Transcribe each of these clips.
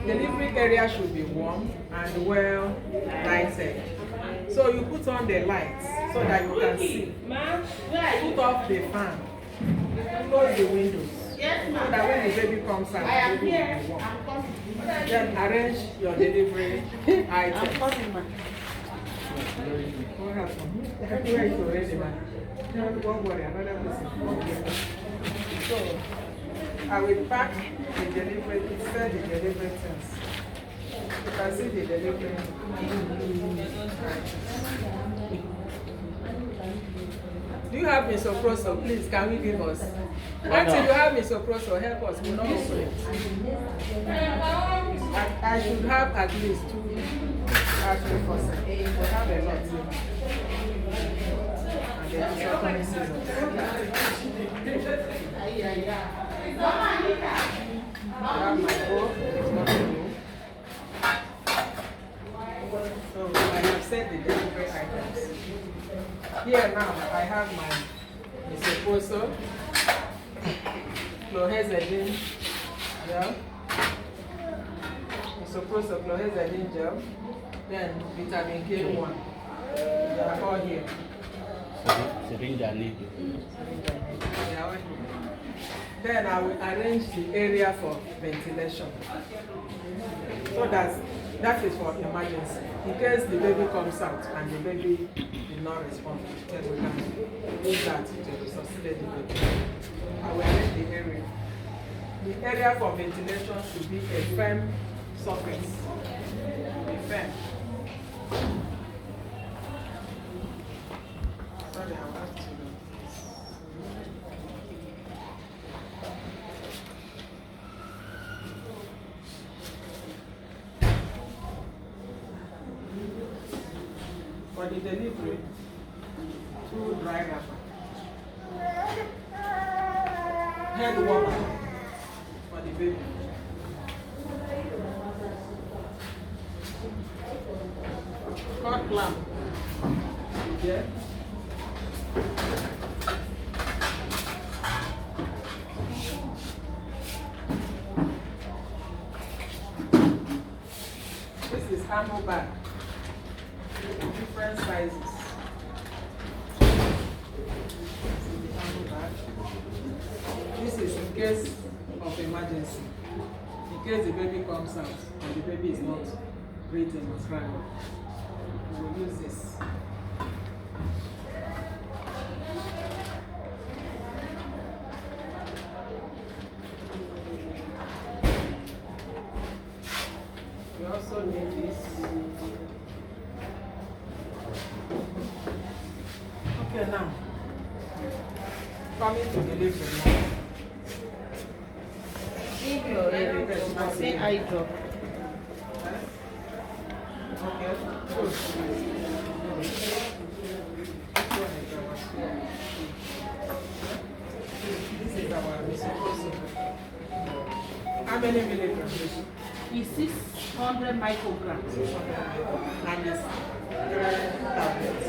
delivery area should be warm and well lighted. So you put on the lights so that you can see. Put off the fan. Close the windows. So that when the baby comes out, the baby will be warm. Then arrange your delivery items. What happened? Everywhere is already, man. Don't worry, another person. So, I will pack the delivery, insert the delivery things. You can see the delivery. Do you have misoprostol? Please, can we give us? Until you have misoprostol, help us. We'll not operate. I should have at least 2 actually for we have a lot. And then it's upcoming season. I have my bowl, it's not a bowl. So I have set the delivery items. Here now I have my misoprostol, chlorhexidine gel, misoprostol, chlorhexidine gel, then vitamin K1. They are all here. Syringe and needle. They are all here. Then I will arrange the area for ventilation. So that is for emergency. In case the baby comes out and the baby did not respond, then we can use that to resuscitate the baby. I will arrange the area. The area for ventilation should be a firm surface. Be firm. Sorry, I have to do this. For the delivery, 2 dry wrapper. Head warmer for the baby. Hot clamp. Yeah. This is ammo bag. Different sizes. This is in case of emergency. In case the baby comes out and the baby is not breathing or crying, we will use this. We also need this. Okay, now, coming to delivery now. Say eye drop. Okay, good. This is our misoprostol. How many milligrams? Is 600 micrograms. And this tablets.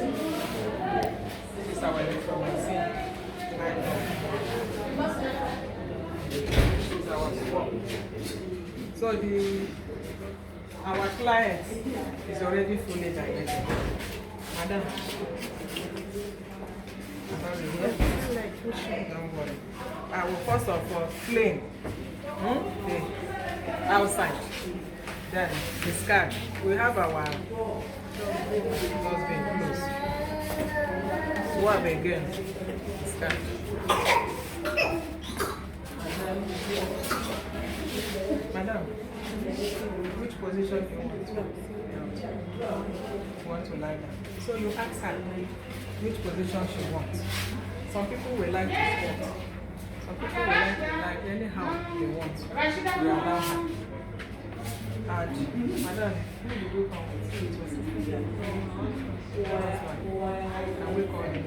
This is our erythromycin. This is our swab. So our client is already fully dilated. Madam. Don't worry. I will first of all clean the outside. Then the scan. We have our husband close. Swab again. Scan. Madam, which position do you want to? You want to lie down. So you ask her which position she wants. Some people will like to squat. Some people will like to lie anyhow they want. We allow her. And madam, who did you come with? It was a Can we call you?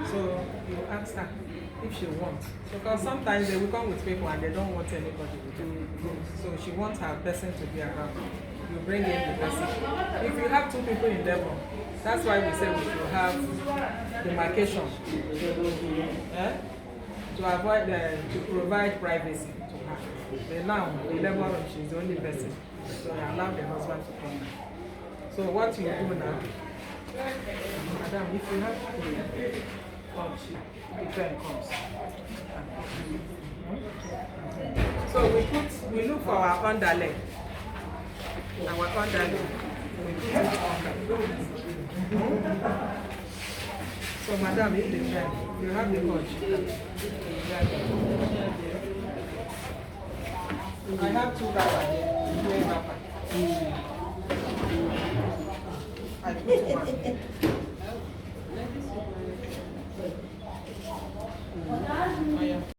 So you ask her if she wants. Because sometimes they will come with people and they don't want anybody to do. So she wants her person to be around. You bring in the person. If you have 2 people in level, that's why we say we should have demarcation to avoid to provide privacy to her. But now, the labor room, she's the only person. So I allow the husband to come now. So what you do now, madam, if you have the punch, the pen comes. So we look for our underleg. Our underleg. We put it under. So madam, if the pen, you have the punch. I have 2 wrappers here. 2 wrappers. I put one.